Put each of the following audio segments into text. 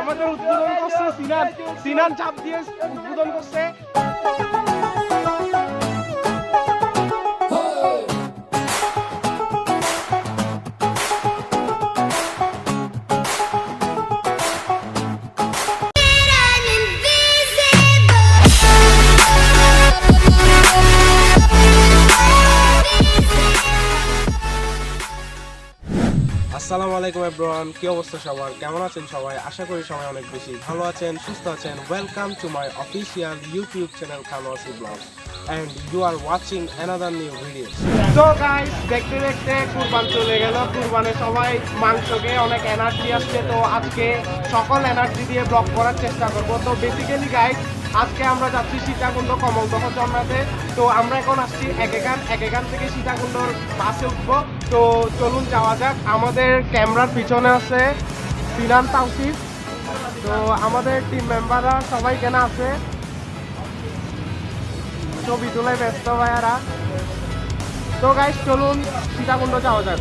আমাদের উদ্বোধন করছে সিনান। সিনান চাপ দিয়ে উদ্বোধন করছে। আসসালামু আলাইকুম এভরিওয়ান, কি অবস্থা সবার? কেমন আছেন সবাই? আশা করি সবাই অনেক বেশি ভালো আছেন, সুস্থ আছেন। Welcome to my official YouTube channel Khanwasi blogs and you are watching another new video. তো গাইস, দেখতে দেখতে কুরবান চলে গেল। কুরবানে সবাই মাংস খেয়ে অনেক এনার্জি আসছে। তো আজকে সকল এনার্জি দিয়ে ব্লগ করার চেষ্টা করব। তো বেসিক্যালি গাইস, আজকে আমরা যাচ্ছি সীতাকুণ্ড কমলদহ ঝর্ণাতে। তো আমরা এখন আসছি একেকান থেকে সীতাকুণ্ডর বাসে উঠবো। তো চলুন যাওয়া যাক। আমাদের ক্যামেরার পিছনে আছে সিনান তাওসিফ। তো আমাদের টিম মেম্বাররা সবাই কেনা আছে, ছবি তোলায় ব্যস্ত ভাইয়ারা। তো গাইস চলুন সীতাকুণ্ড যাওয়া যাক।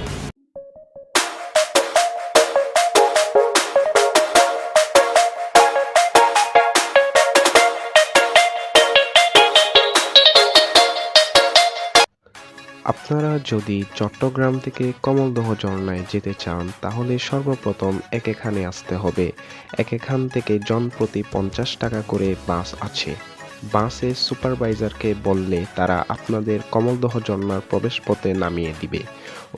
আপনারা যদি চট্টগ্রাম থেকে কমলদহ ঝর্ণায় যেতে চান তাহলে সর্বপ্রথম এখানে আসতে হবে। এখান থেকে জনপ্রতি 50 টাকা করে বাস আছে। বাসে সুপারভাইজারকে বললে তারা আপনাদের কমলদহ ঝর্ণার প্রবেশপথে নামিয়ে দিবে।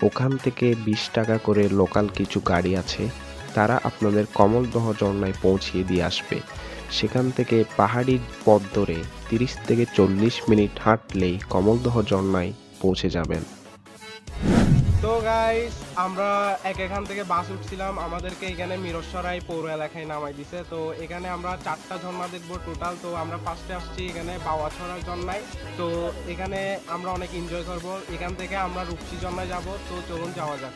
ওখান থেকে 20 টাকা করে লোকাল কিছু গাড়ি আছে, তারা আপনাদের কমলদহ ঝর্ণায় পৌঁছিয়ে দিয়ে আসবে। সেখান থেকে পাহাড়ি পথ ধরে 30 থেকে 40 মিনিট হাঁটলেই কমলদহ ঝর্ণায় পৌঁছে যাবেন। তো গাইস, আমরা এখান থেকে বাস উঠছিলাম, আমাদেরকে এখানে মিরসরাই পৌর এলাকায় নামাই দিছে। তো এখানে আমরা 4টা ঝর্ণা দেখবো টোটাল। তো আমরা ফার্স্টে আসছি এখানে বাওয়াছড়া ঝর্ণায়। তো এখানে আমরা অনেক এনজয় করব। এখান থেকে আমরা রূপসী ঝর্ণায় যাব। তো চলুন যাওয়া যাক।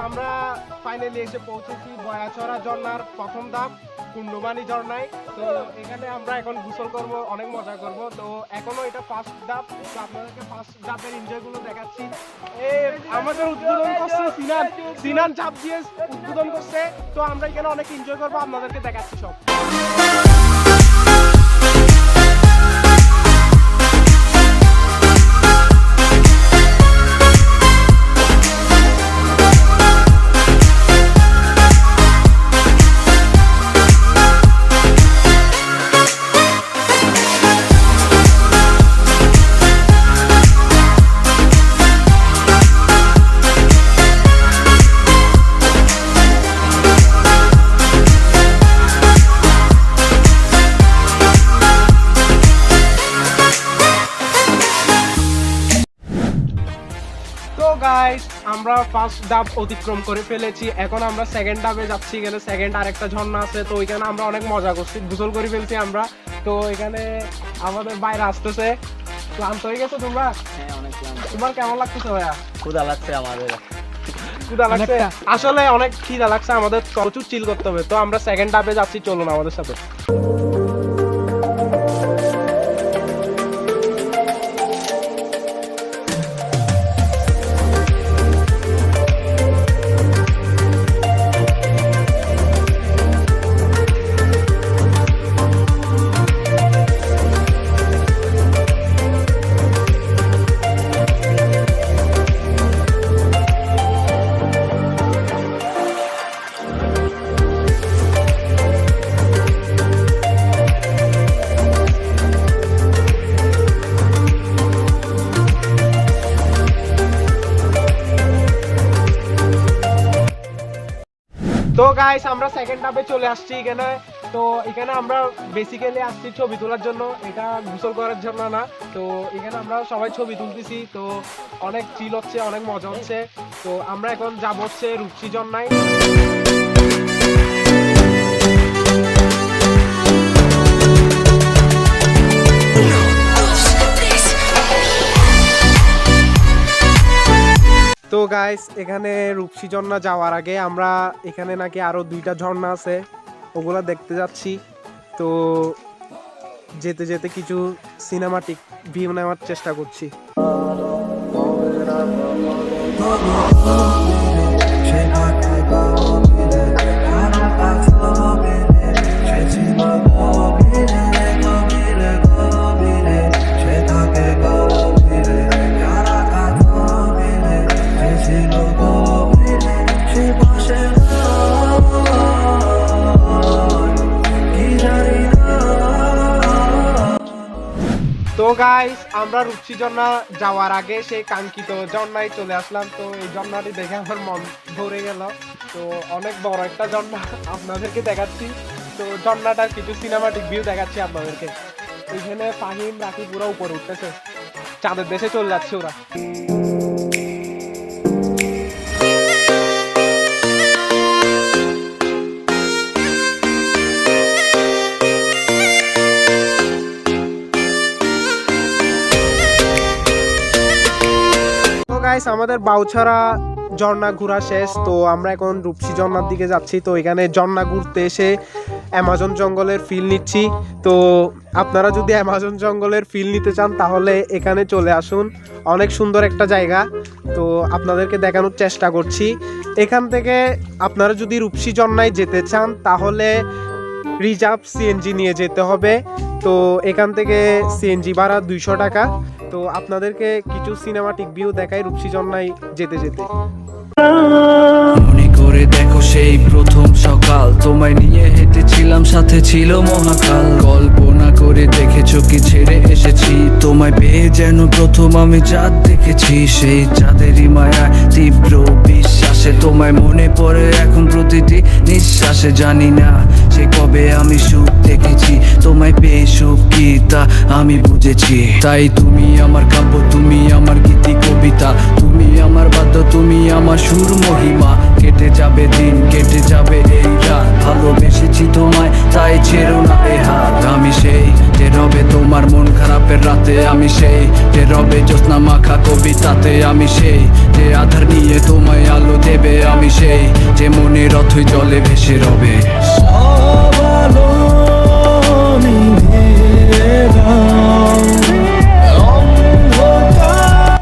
আমরা ফাইনালি এসে পৌঁছেছি বয়াছড়া ঝর্ণার প্রথম ধাপ কুন্ডুমানি ঝর্ণায়। তো এখানে আমরা এখন গোসল করব, অনেক মজা করব। তো এখনো এটা ফার্স্ট ধাপ, তো আপনাদেরকে ফার্স্ট ধাপের এনজয় গুলো দেখাচ্ছি। আমাদের উদ্বোধন করছে সিনান, সিনান ঝাঁপ দিয়ে উদ্বোধন করছে। তো আমরা এখানে অনেক এনজয় করবো, আপনাদেরকে দেখাচ্ছি সব। গাইস, আমরা ফার্স্ট ধাপ অতিক্রম করে ফেলেছি। এখন আমরা সেকেন্ড ধাপে যাচ্ছি। গেলে সেকেন্ড আরেকটা ঝর্ণা আছে, তো ওইখানে আমরা অনেক মজা করছি, গোসল করে ফেলছি আমরা। তো এখানে আমাদের বাইরে আসতেছে। ক্লান্ত হয়ে গেছো তোমরা? হ্যাঁ, অনেক ক্লান্ত। তোমার কেমন লাগতেছে ভাইয়া? ক্ষুধা লাগছে আমাদের। ক্ষুধা লাগছে, আসলে অনেক খিদা লাগছে আমাদের, প্রচুর চিল করতে হবে। তো আমরা সেকেন্ড ধাপে যাচ্ছি, চলুন আমাদের সাথে। তো গাইস, আমরা সেকেন্ড ধাপে চলে আসছি এখানে। তো এখানে আমরা বেসিক্যালি আসছি ছবি তোলার জন্য, এটা গোসল করার জন্য না। তো এখানে আমরা সবাই ছবি তুলতেছি, তো অনেক চিল হচ্ছে, অনেক মজা হচ্ছে। তো আমরা এখন যাব হচ্ছে রূপসী ঝর্ণায়। তো গাইস, এখানে রূপসী ঝর্ণা যাওয়ার আগে আমরা এখানে নাকি আরো 2টা ঝর্ণা আছে, ওগুলা দেখতে যাচ্ছি। তো যেতে যেতে কিছু সিনেমাটিক ভিউ নেওয়ার চেষ্টা করছি। তো গাইস, আমরা রূপসী ঝর্ণা যাওয়ার আগে সেই কাঙ্ক্ষিত ঝর্ণায় চলে আসলাম। তো এই ঝর্ণাটি দেখে আমার মন ভরে গেল। তো অনেক বড় একটা ঝর্ণা, আপনাদেরকে দেখাচ্ছি। তো ঝর্ণাটার কিছু সিনেমাটিক ভিউ দেখাচ্ছি আপনাদেরকে। এখানে ফাহিম রাখি পুরো উপরে উঠতেছে, চাঁদের দেশে চলে যাচ্ছে ওরা। গাইস, আমাদের বাউছড়া ঝর্ণা ঘোরা শেষ। তো আমরা এখন রূপসী ঝর্ণার দিকে যাচ্ছি। তো এখানে ঝর্ণা ঘুরতে এসে অ্যামাজন জঙ্গলের ফিল নিচ্ছি। তো আপনারা যদি অ্যামাজন জঙ্গলের ফিল নিতে চান তাহলে এখানে চলে আসুন, অনেক সুন্দর একটা জায়গা। তো আপনাদেরকে দেখানোর চেষ্টা করছি। এখান থেকে আপনারা যদি রূপসী ঝর্ণায় যেতে চান তাহলে রিজার্ভ সিএনজি নিয়ে যেতে হবে। তো এখান থেকে সিএনজি ভাড়া 200 টাকা। তো আপনাদেরকে কিছু সিনেমাটিক ভিউ দেখাই রূপসী ঝর্ণায় যেতে যেতে। মনে করে দেখো সেই প্রথম সকাল, তোমায় নিয়ে হেঁটেছিলাম, সাথে ছিল মহাকাল। কল্পনা করে দেখেছো কি ছেড়ে এসেছি, তোমায় পেয়ে যেন প্রথম আমি চাঁদ দেখেছি। সেই চাঁদেরই মায়া তীব্র বিশ্বাসে তোমায় মনে পড়ে এখন প্রতিটি নিঃশ্বাসে। জানি না সে কবে আমি সুখ দেখেছি, তোমায় পেয়ে সুখ কি তা আমি বুঝেছি। তাই তুমি আমার কাব্য, তুমি আমার গীতি কবিতা, তুমি আমার বাদ্য, তুমি আমার সুর মহিমা। কেটে যাবে দিন, কেটে যাবে এই রাত, ভালোবেসেছি তোমায় তাই ছেড়ো না এ হাত। আমি সেই যে রবে তোমার তোমার মন খারাপের রাতে আমি সেই যে রবে জ্যোৎস্না মাখা কবিতাতে আমি সেই যে আধার নিয়ে তোমায় আলো দেবে আমি সেই যে মনের অথই জলে ভেসে রবে সব আলো নিভিয়ে দাও, অন্ধকার।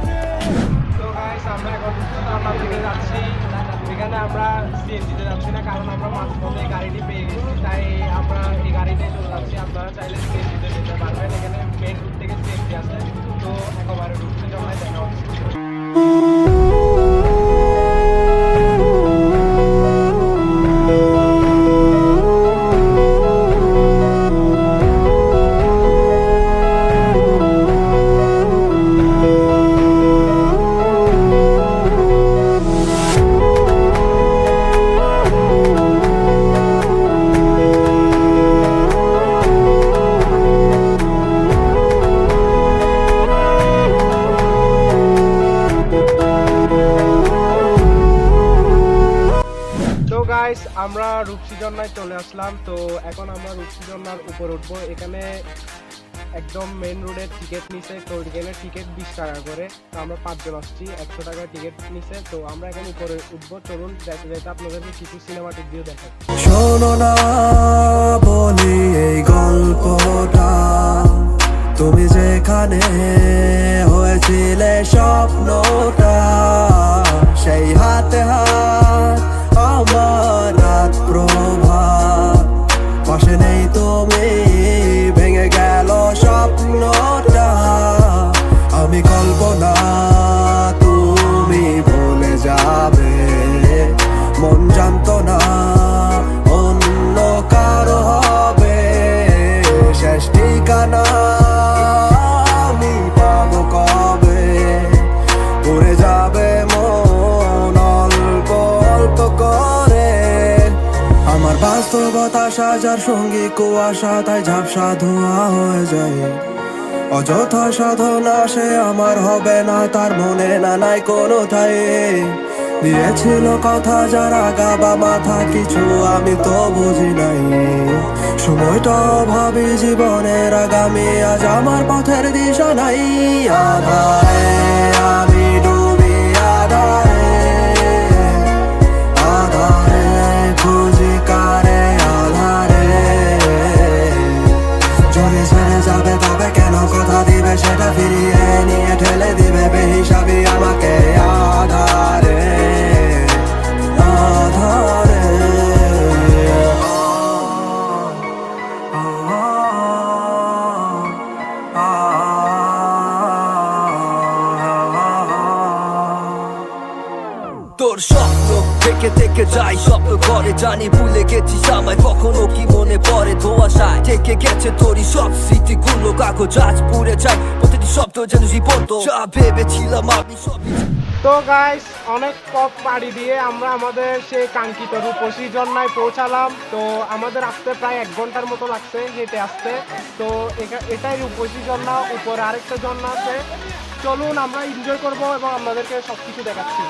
তো গাইস আমরা এখন ঝর্ণার দিকে যাচ্ছি। এখানে আমরা সিএনজিতে যাচ্ছি না, কারণ আমরা মাঝপথে এই গাড়িটি পেয়ে গেছি, তাই আমরা এই গাড়িতে চলে যাচ্ছি। আপনারা চাইলে সিএনজিতে যেতে পারবেন, এখানে মেন রুট থেকে সিএনজি আছে। তো একেবারে রুটে ঝর্ণায় দেখা হচ্ছে। তো গাইস আমরা রূপসী ঝর্ণায় চলে আসলাম। তো এখন আমরা রূপসী ঝর্ণার উপরে উঠবো। এখানে একদম মেইন রোডের টিকিট নিছে, তো এখানে টিকিট 20 টাকা করে। তো আমরা 5 জন আসছি, 100 টাকা টিকিট নিছে। তো আমরা এখন উপরে উঠবো, চলুন যেতে যেতে আপনাদেরকে কিছু সিনেমাটিক ভিউ দেখাই। শোনো না বলি এই গল্পটা, তুমি যেখানে হয়েছিলে স্বপ্নটা, সেই হাতে হাত আমার রাত প্রভাত, পাশে নেই তুমি, ভেঙে গেল স্বপ্নটা। আমি কল্পনা, তুমি ভুলে যাবে, মন জানতো না অন্য কারো হবে শেষ ঠিকানা। আমি পাবো কবে, উড়ে যাবে মন অল্প অল্প করে। আমার বাস্তবতা সাজার সঙ্গী কুয়াশা, তাই ঝাপসা ধোঁয়া হয়ে যায়। অযথা সাধনা সে আমার হবে না, তার মনে না নাই কোনো ঠাই। দিয়েছিল কথা যারা গাবা মাথা, কিছু আমি তো বুঝি নাই। সময়টা ভাবি জীবনের আগামী, আজ আমার পথের দিশা নাই। আধারে আমি ডুবি, আধারে আধারে খুঁজি কারে, আধারে যদি ছেড়ে যাবে তবে কেন কথা দিবে, সেটা ফিরিয়ে নিয়ে ঠেলে দিবে বেহিসাবি আমাকে। আধারে আধারে তোর স্বপ্ন থেকে থেকে যাই, স্বপ্ন করে জানি ভুলে গেছিস আমায়, কখনো কি মনে পড়ে ধোঁয়াশায় থেকে গেছে তোরই সব স্মৃতিগুলো, কাগজ আজ পুড়ে যায়, প্রতিটি শব্দ যেন জীবন্ত, যা ভেবেছিলাম আমি সবই। তো গাইস অনেক পথ পাড়ি দিয়ে আমরা আমাদের সেই কাঙ্ক্ষিত রূপসী ঝর্ণায় পৌঁছালাম। তো আমাদের আসতে প্রায় 1 ঘন্টার মতো লাগছে হেঁটে আসতে। তো এটাই রূপসী ঝর্ণা, উপরে আরেকটা ঝর্ণা আছে। চলুন আমরা এনজয় করবো এবং আপনাদেরকে সবকিছু দেখাচ্ছি।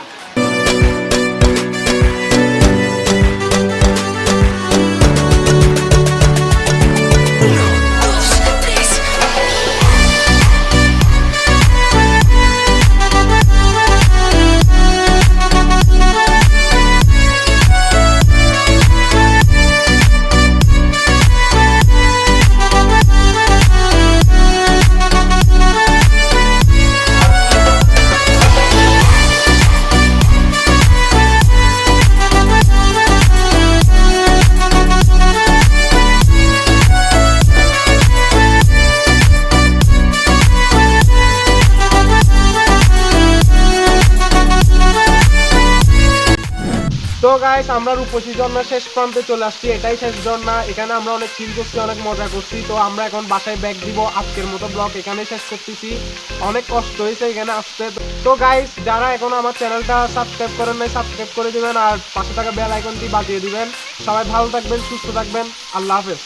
তো গাইস আমরা রূপসী ঝর্ণা শেষ প্রান্তে চলে আসছি, এটাই শেষ ঝর্ণা। এখানে আমরা অনেক চিল করছি, অনেক মজা করছি। তো আমরা এখন বাসায় ব্যাগ দিব। আজকের মতো ব্লগ এখানে শেষ করতেছি। অনেক কষ্ট হয়েছে এখানে আসতে। তো গাইস যারা এখন আমার চ্যানেলটা সাবস্ক্রাইব করেন নাই, সাবস্ক্রাইব করে দিবেন আর পাশে থাকা বেল আইকনটি বাজিয়ে দিবেন। সবাই ভালো থাকবেন, সুস্থ থাকবেন। আল্লাহ হাফেজ।